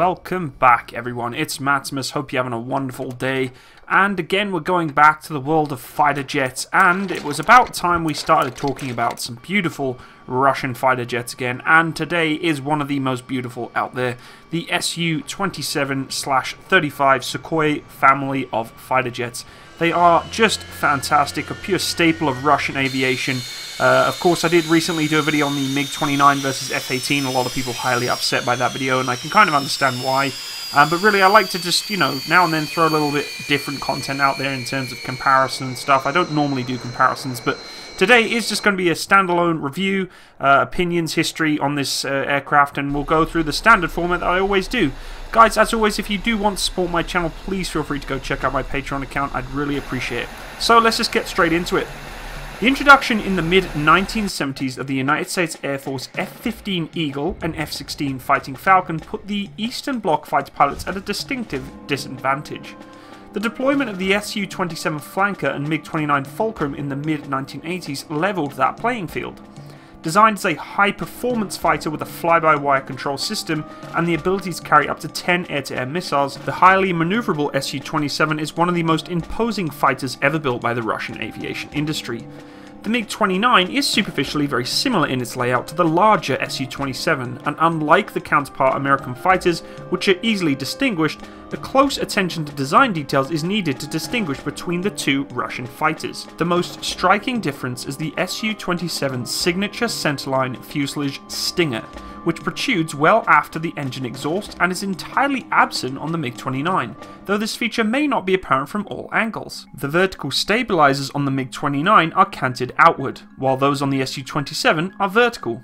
welcome back everyone, it's Matsimus, hope you're having a wonderful day, and again we're going back to the world of fighter jets, and it was about time we started talking about some beautiful Russian fighter jets again, and today is one of the most beautiful out there, the Su-27/35 Sukhoi family of fighter jets. They are just fantastic, a pure staple of Russian aviation. Of course, I did recently do a video on the MiG-29 versus F-18. A lot of people highly upset by that video, and I can kind of understand why. But really, I like to just, you know, now and then throw a little bit different content out there in terms of comparison and stuff. I don't normally do comparisons, but today is just going to be a standalone review, opinions, history on this aircraft, and we'll go through the standard format that I always do. Guys, as always, if you do want to support my channel, please feel free to go check out my Patreon account. I'd really appreciate it. So let's just get straight into it. The introduction in the mid-1970s of the United States Air Force F-15 Eagle and F-16 Fighting Falcon put the Eastern Bloc fighter pilots at a distinctive disadvantage. The deployment of the Su-27 Flanker and MiG-29 Fulcrum in the mid-1980s leveled that playing field. Designed as a high-performance fighter with a fly-by-wire control system and the ability to carry up to 10 air-to-air missiles, the highly maneuverable Su-27 is one of the most imposing fighters ever built by the Russian aviation industry. The MiG-29 is superficially very similar in its layout to the larger Su-27, and unlike the counterpart American fighters, which are easily distinguished, a close attention to design details is needed to distinguish between the two Russian fighters. The most striking difference is the Su-27's signature centerline fuselage stinger, which protrudes well after the engine exhaust and is entirely absent on the MiG-29, though this feature may not be apparent from all angles. The vertical stabilizers on the MiG-29 are canted outward, while those on the Su-27 are vertical.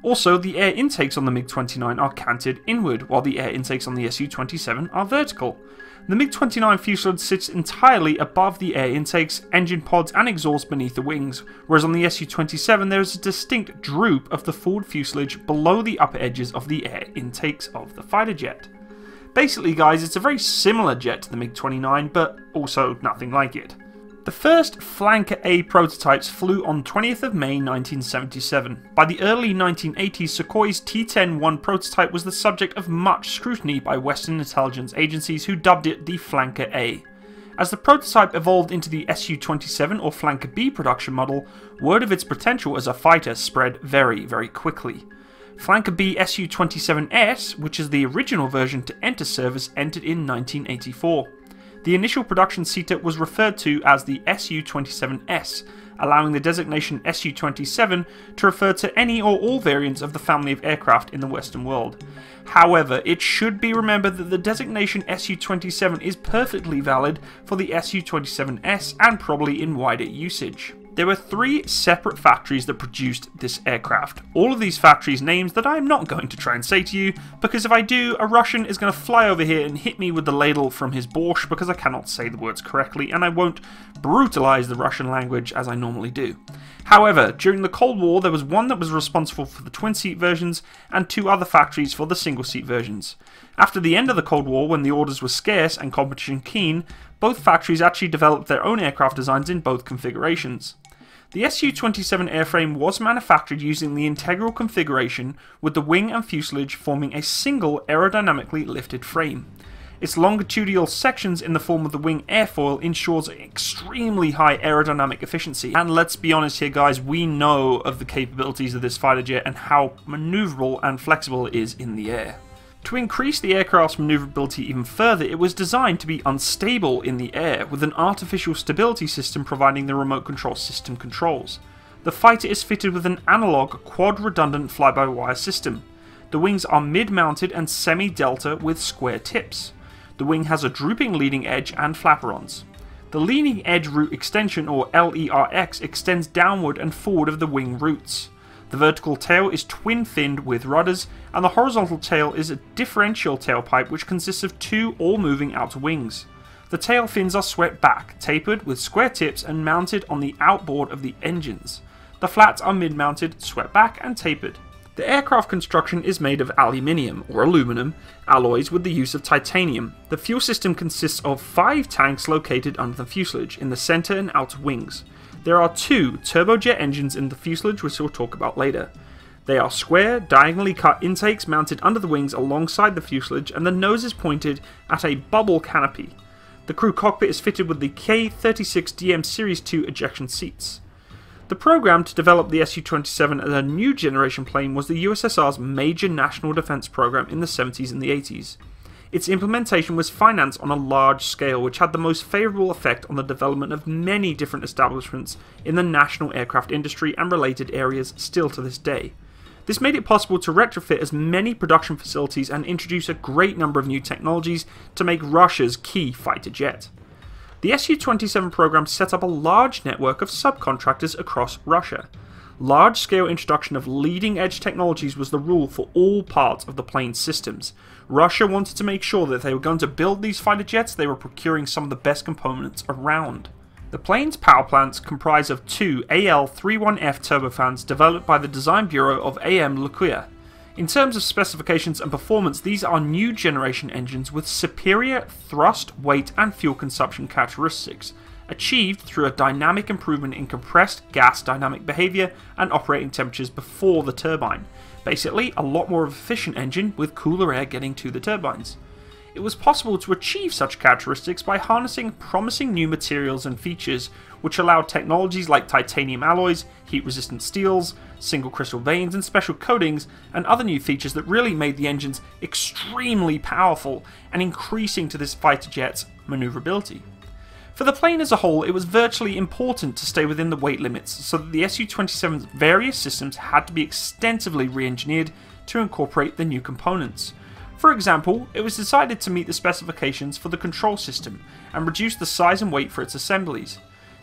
Also, the air intakes on the MiG-29 are canted inward, while the air intakes on the Su-27 are vertical. The MiG-29 fuselage sits entirely above the air intakes, engine pods and exhaust beneath the wings, whereas on the Su-27 there is a distinct droop of the forward fuselage below the upper edges of the air intakes of the fighter jet. Basically guys, it's a very similar jet to the MiG-29, but also nothing like it. The first Flanker A prototypes flew on 20th of May 1977. By the early 1980s, Sukhoi's T-10-1 prototype was the subject of much scrutiny by Western intelligence agencies who dubbed it the Flanker A. As the prototype evolved into the Su-27 or Flanker B production model, word of its potential as a fighter spread very, very quickly. Flanker B Su-27S, which is the original version to enter service, entered in 1984. The initial production seater was referred to as the Su-27S, allowing the designation Su-27 to refer to any or all variants of the family of aircraft in the Western world. However, it should be remembered that the designation Su-27 is perfectly valid for the Su-27S and probably in wider usage. There were 3 separate factories that produced this aircraft. All of these factories' names that I'm not going to try and say to you, because if I do, a Russian is going to fly over here and hit me with the ladle from his borscht because I cannot say the words correctly, and I won't brutalize the Russian language as I normally do. However, during the Cold War there was one that was responsible for the twin-seat versions and 2 other factories for the single-seat versions. After the end of the Cold War, when the orders were scarce and competition keen, both factories actually developed their own aircraft designs in both configurations. The Su-27 airframe was manufactured using the integral configuration, with the wing and fuselage forming a single aerodynamically lifted frame. Its longitudinal sections in the form of the wing airfoil ensures extremely high aerodynamic efficiency. And let's be honest here guys, we know of the capabilities of this fighter jet and how maneuverable and flexible it is in the air. To increase the aircraft's maneuverability even further, it was designed to be unstable in the air, with an artificial stability system providing the remote control system controls. The fighter is fitted with an analog quad-redundant fly-by-wire system. The wings are mid-mounted and semi-delta with square tips. The wing has a drooping leading edge and flaperons. The leading edge root extension, or LERX, extends downward and forward of the wing roots. The vertical tail is twin-finned with rudders, and the horizontal tail is a differential tailpipe which consists of 2 all-moving outer wings. The tail fins are swept back, tapered with square tips and mounted on the outboard of the engines. The flats are mid-mounted, swept back and tapered. The aircraft construction is made of aluminium, or aluminum, alloys with the use of titanium. The fuel system consists of 5 tanks located under the fuselage, in the centre and outer wings. There are 2 turbojet engines in the fuselage, which we'll talk about later. They are square, diagonally cut intakes mounted under the wings alongside the fuselage, and the nose is pointed at a bubble canopy. The crew cockpit is fitted with the K-36DM Series 2 ejection seats. The program to develop the Su-27 as a new generation plane was the USSR's major national defense program in the 70s and the 80s. Its implementation was financed on a large scale, which had the most favourable effect on the development of many different establishments in the national aircraft industry and related areas still to this day. This made it possible to retrofit as many production facilities and introduce a great number of new technologies to make Russia's key fighter jet. The Su-27 program set up a large network of subcontractors across Russia. Large-scale introduction of leading-edge technologies was the rule for all parts of the plane's systems. Russia wanted to make sure that if they were going to build these fighter jets, they were procuring some of the best components around. The plane's power plants comprise of two AL-31F turbofans developed by the design bureau of AM Lukuya. In terms of specifications and performance, these are new generation engines with superior thrust, weight and fuel consumption characteristics, achieved through a dynamic improvement in compressed gas dynamic behaviour and operating temperatures before the turbine. Basically, a lot more of an efficient engine with cooler air getting to the turbines. It was possible to achieve such characteristics by harnessing promising new materials and features, which allowed technologies like titanium alloys, heat-resistant steels, single crystal vanes and special coatings, and other new features that really made the engines extremely powerful and increasing to this fighter jet's manoeuvrability. For the plane as a whole, it was virtually important to stay within the weight limits, so that the Su-27's various systems had to be extensively re-engineered to incorporate the new components. For example, it was decided to meet the specifications for the control system and reduce the size and weight for its assemblies.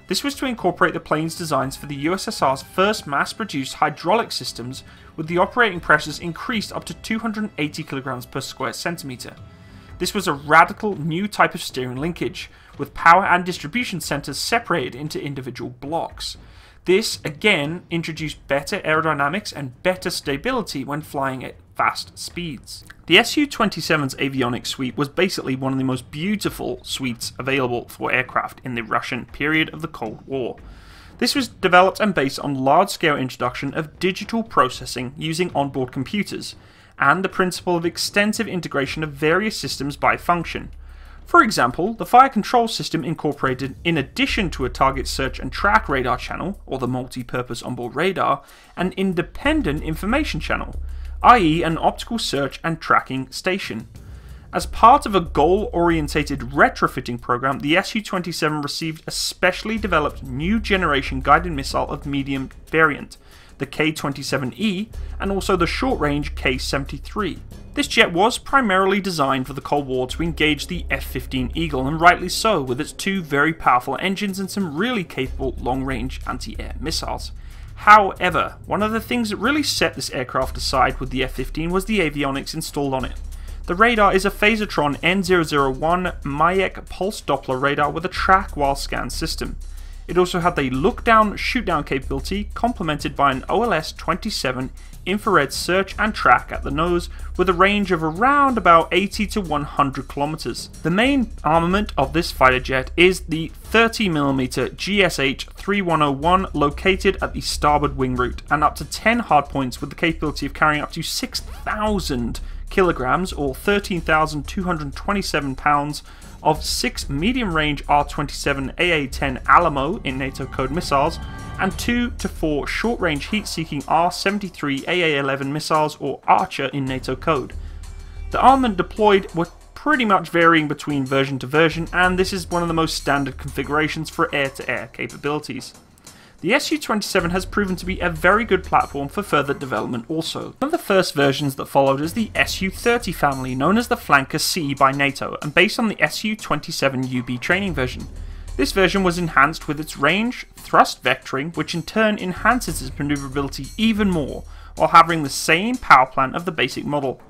This was to incorporate the plane's designs for the USSR's first mass-produced hydraulic systems, with the operating pressures increased up to 280 kg per square centimetre. This was a radical new type of steering linkage, with power and distribution centres separated into individual blocks. This again introduced better aerodynamics and better stability when flying at fast speeds. The Su-27's avionics suite was basically one of the most beautiful suites available for aircraft in the Russian period of the Cold War. This was developed and based on large-scale introduction of digital processing using onboard computers, and the principle of extensive integration of various systems by function. For example, the fire control system incorporated, in addition to a target search and track radar channel, or the multi-purpose onboard radar, an independent information channel, i.e. an optical search and tracking station. As part of a goal-orientated retrofitting program, the Su-27 received a specially developed new generation guided missile of medium variant, the K-27E, and also the short-range K-73. This jet was primarily designed for the Cold War to engage the F-15 Eagle, and rightly so, with its two very powerful engines and some really capable long-range anti-air missiles. However, one of the things that really set this aircraft aside with the F-15 was the avionics installed on it. The radar is a Phasotron N001 Mayak pulse Doppler radar with a track-while-scan system. It also had the look-down, shoot-down capability, complemented by an OLS-27 infrared search and track at the nose, with a range of around about 80 to 100 kilometers. The main armament of this fighter jet is the 30mm GSH-3101 located at the starboard wing root, and up to 10 hardpoints with the capability of carrying up to 6,000 kilograms or 13,227 pounds of 6 medium-range R-27 AA-10 Alamo in NATO code missiles, and 2 to 4 short-range heat-seeking R-73 AA-11 missiles or Archer in NATO code. The armament deployed were pretty much varying between version to version, and this is one of the most standard configurations for air-to-air capabilities. The Su-27 has proven to be a very good platform for further development also. One of the first versions that followed is the Su-30 family, known as the Flanker C by NATO, and based on the Su-27UB training version. This version was enhanced with its range, thrust vectoring, which in turn enhances its maneuverability even more, while having the same power plant of the basic model.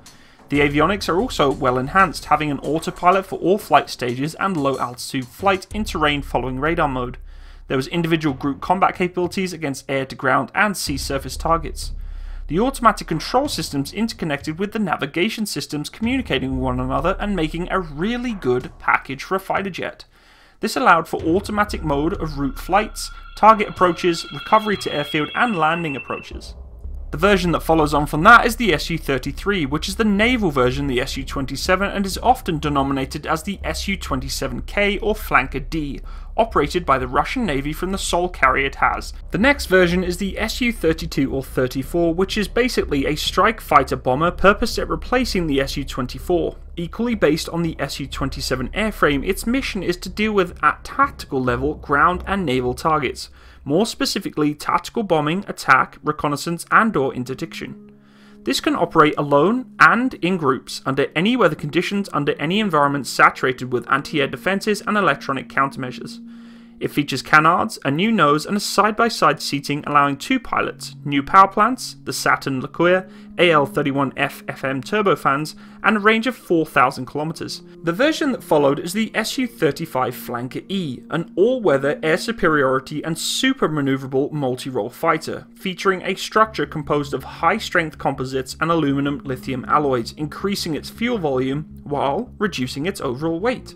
The avionics are also well enhanced, having an autopilot for all flight stages and low altitude flight in terrain following radar mode. There was individual group combat capabilities against air-to-ground and sea-surface targets. The automatic control systems interconnected with the navigation systems, communicating with one another and making a really good package for a fighter jet. This allowed for automatic mode of route flights, target approaches, recovery to airfield and landing approaches. The version that follows on from that is the Su-33, which is the naval version of the Su-27 and is often denominated as the Su-27K or Flanker D, operated by the Russian Navy from the sole carrier it has. The next version is the Su-32 or 34, which is basically a strike fighter bomber purposed at replacing the Su-24. Equally based on the Su-27 airframe, its mission is to deal with, at tactical level, ground and naval targets. More specifically, tactical bombing, attack, reconnaissance and/or interdiction. This can operate alone and in groups, under any weather conditions, under any environment saturated with anti-air defences and electronic countermeasures. It features canards, a new nose and a side-by-side seating allowing 2 pilots, new power plants, the Saturn Sukhoi AL-31F FM turbofans, and a range of 4,000 kilometers. The version that followed is the Su-35 Flanker E, an all-weather air superiority and super maneuverable multi-role fighter, featuring a structure composed of high-strength composites and aluminum lithium alloys, increasing its fuel volume while reducing its overall weight.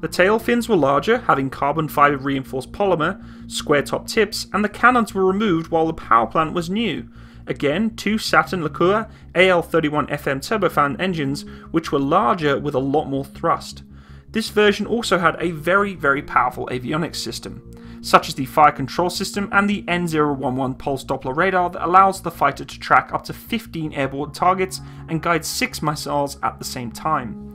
The tail fins were larger, having carbon fibre reinforced polymer, square top tips, and the cannons were removed while the power plant was new. Again, 2 Saturn Sukhoi AL-31FM turbofan engines, which were larger with a lot more thrust. This version also had a very powerful avionics system, such as the fire control system and the N011 pulse Doppler radar that allows the fighter to track up to 15 airborne targets and guide 6 missiles at the same time.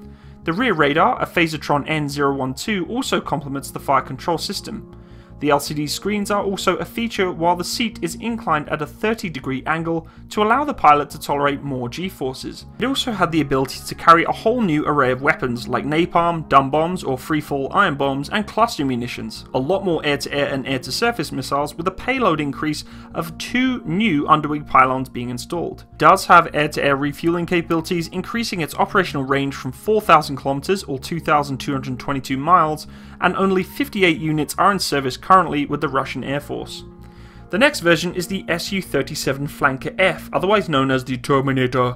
The rear radar, a Phasotron N012, also complements the fire control system. The LCD screens are also a feature while the seat is inclined at a 30-degree angle to allow the pilot to tolerate more G-forces. It also had the ability to carry a whole new array of weapons like napalm, dumb bombs or freefall iron bombs and cluster munitions, a lot more air-to-air and air-to-surface missiles with a payload increase of 2 new underwing pylons being installed. It does have air-to-air refueling capabilities, increasing its operational range from 4,000 kilometers or 2,222 miles, and only 58 units are in service currently with the Russian Air Force. The next version is the Su-37 Flanker F, otherwise known as the Terminator.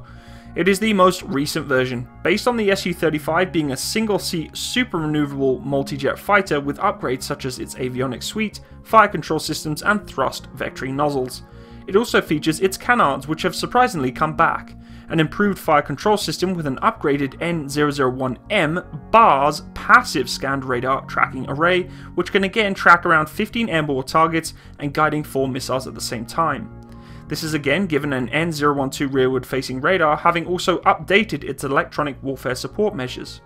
It is the most recent version, based on the Su-35 being a single-seat, super maneuverable multi-jet fighter with upgrades such as its avionics suite, fire control systems and thrust vectoring nozzles. It also features its canards, which have surprisingly come back, an improved fire control system with an upgraded N001M BARS passive scanned radar tracking array, which can again track around 15 airborne targets and guiding 4 missiles at the same time. This is again given an N012 rearward facing radar, having also updated its electronic warfare support measures.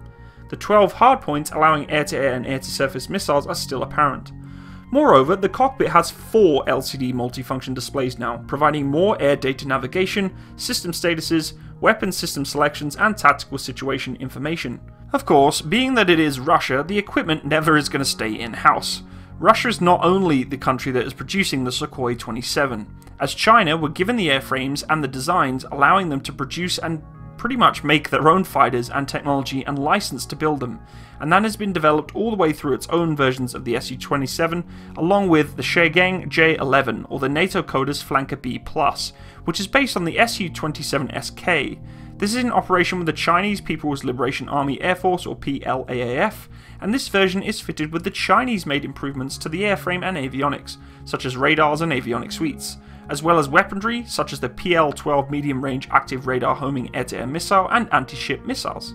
The 12 hardpoints allowing air-to-air and air-to-surface missiles are still apparent. Moreover, the cockpit has 4 LCD multifunction displays now, providing more air data navigation, system statuses, weapon system selections, and tactical situation information. Of course, being that it is Russia, the equipment never is going to stay in-house. Russia is not only the country that is producing the Sukhoi Su-27, as China were given the airframes and the designs, allowing them to produce and pretty much make their own fighters and technology and license to build them, and that has been developed all the way through its own versions of the Su-27, along with the Shagang J-11 or the NATO Coders Flanker B+, which is based on the Su-27SK. This is in operation with the Chinese People's Liberation Army Air Force or PLAAF, and this version is fitted with the Chinese-made improvements to the airframe and avionics, such as radars and avionics suites, as well as weaponry such as the PL-12 medium-range active radar homing air-to-air missile and anti-ship missiles.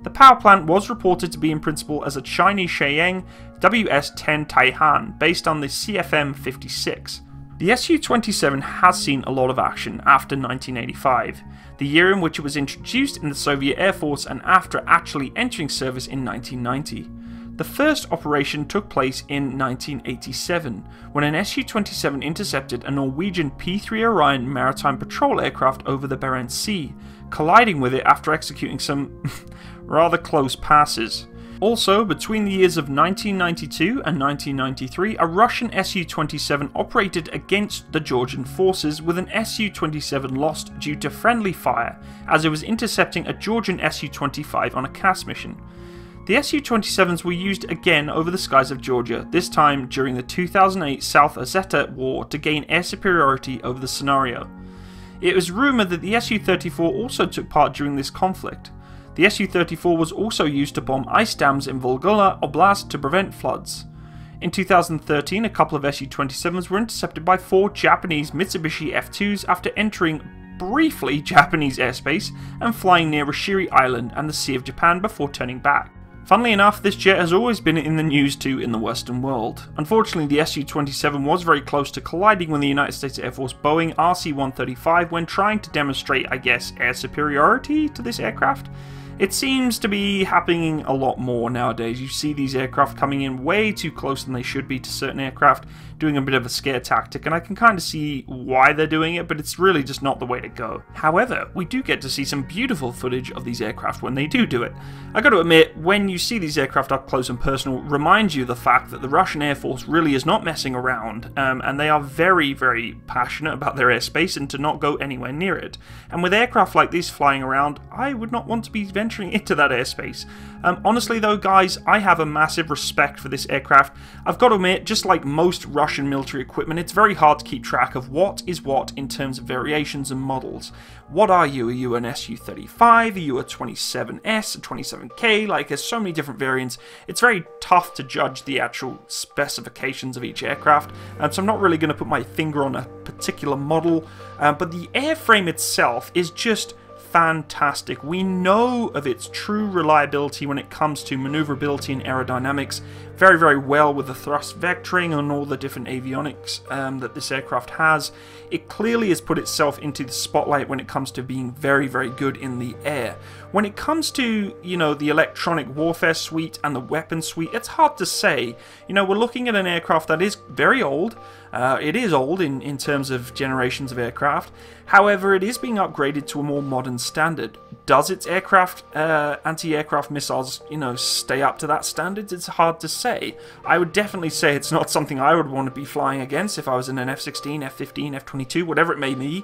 The power plant was reported to be in principle as a Chinese Shenyang WS-10 Taihan based on the CFM-56. The Su-27 has seen a lot of action after 1985, the year in which it was introduced in the Soviet Air Force and after actually entering service in 1990. The first operation took place in 1987, when an Su-27 intercepted a Norwegian P-3 Orion maritime patrol aircraft over the Barents Sea, colliding with it after executing some rather close passes. Also, between the years of 1992 and 1993, a Russian Su-27 operated against the Georgian forces, with an Su-27 lost due to friendly fire as it was intercepting a Georgian Su-25 on a CAS mission. The Su-27s were used again over the skies of Georgia, this time during the 2008 South Ossetia War to gain air superiority over the scenario. It was rumoured that the Su-34 also took part during this conflict. The Su-34 was also used to bomb ice dams in Volgogda Oblast to prevent floods. In 2013, a couple of Su-27s were intercepted by 4 Japanese Mitsubishi F-2s after entering briefly Japanese airspace and flying near Rishiri Island and the Sea of Japan before turning back. Funnily enough, this jet has always been in the news too in the Western world. Unfortunately, the Su-27 was very close to colliding with the United States Air Force Boeing RC-135 when trying to demonstrate, I guess, air superiority to this aircraft. It seems to be happening a lot more nowadays. You see these aircraft coming in way too close than they should be to certain aircraft, doing a bit of a scare tactic, and I can kind of see why they're doing it, but it's really just not the way to go. However, we do get to see some beautiful footage of these aircraft when they do it. I gotta admit, when you see these aircraft up close and personal, it reminds you of the fact that the Russian Air Force really is not messing around, and they are very, very passionate about their airspace and to not go anywhere near it. And with aircraft like these flying around, I would not want to be venturing into that airspace. Honestly though, guys, I have a massive respect for this aircraft. I've got to admit, just like most Russian military equipment, it's very hard to keep track of what is what in terms of variations and models. What are you? Are you an Su-35? Are you a 27S, a 27K? Like, there's so many different variants. It's very tough to judge the actual specifications of each aircraft, so I'm not really going to put my finger on a particular model, but the airframe itself is just fantastic. We know of its true reliability when it comes to maneuverability and aerodynamics very, very well with the thrust vectoring and all the different avionics that this aircraft has. It clearly has put itself into the spotlight when it comes to being very, very good in the air. When it comes to, you know, the electronic warfare suite and the weapon suite, it's hard to say. You know, we're looking at an aircraft that is very old. It is old in terms of generations of aircraft. However, it is being upgraded to a more modern standard. Does its aircraft, anti-aircraft missiles, you know, stay up to that standard? It's hard to say. I would definitely say it's not something I would want to be flying against if I was in an F-16, F-15, F-22, whatever it may be.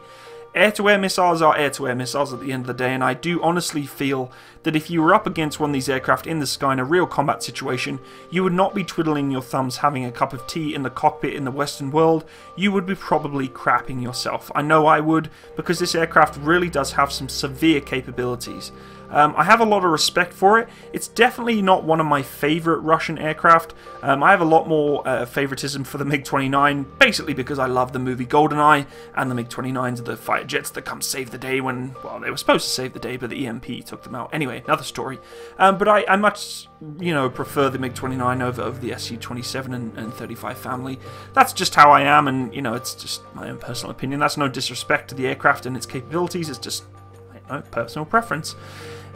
Air-to-air missiles are air-to-air missiles at the end of the day, and I do honestly feel that if you were up against one of these aircraft in the sky in a real combat situation, you would not be twiddling your thumbs having a cup of tea in the cockpit in the Western world. You would be probably crapping yourself. I know I would, because this aircraft really does have some severe capabilities. I have a lot of respect for it. It's definitely not one of my favourite Russian aircraft. I have a lot more favoritism for the MiG-29, basically because I love the movie GoldenEye, and the MiG-29s are the fighter jets that come save the day when, well, they were supposed to save the day, but the EMP took them out. Anyway, another story. But I much, you know, prefer the MiG-29 over the Su-27 and 35 family. That's just how I am, and, you know, it's just my own personal opinion. That's no disrespect to the aircraft and its capabilities. It's just personal preference.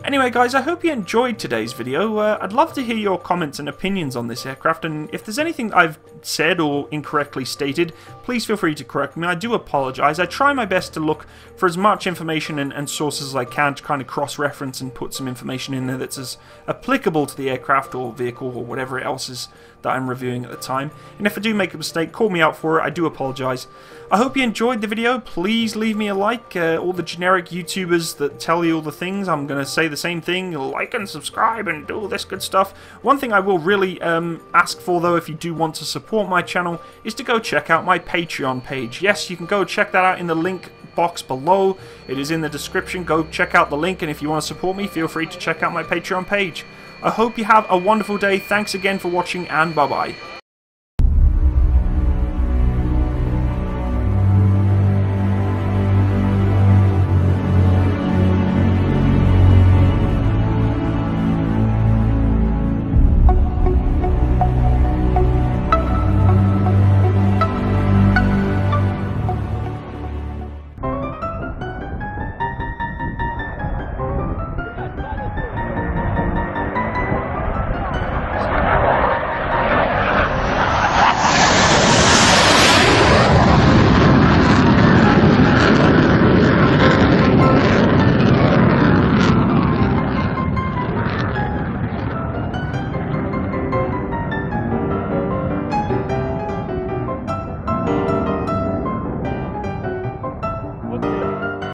Anyway guys, I hope you enjoyed today's video. I'd love to hear your comments and opinions on this aircraft, and if there's anything I've said or incorrectly stated, please feel free to correct me. I do apologise. I try my best to look for as much information and sources as I can to kind of cross-reference and put some information in there that's as applicable to the aircraft or vehicle or whatever else is that I'm reviewing at the time. And if I do make a mistake, call me out for it. I do apologise. I hope you enjoyed the video. Please leave me a like. All the generic YouTubers that tell you all the things, I'm going to say the same thing. Like and subscribe and do all this good stuff. One thing I will really ask for, though, if you do want to support my channel, is to go check out my Patreon page. Yes, you can go check that out in the link box below. It is in the description. Go check out the link, and if you want to support me, feel free to check out my Patreon page. I hope you have a wonderful day. Thanks again for watching, and bye-bye.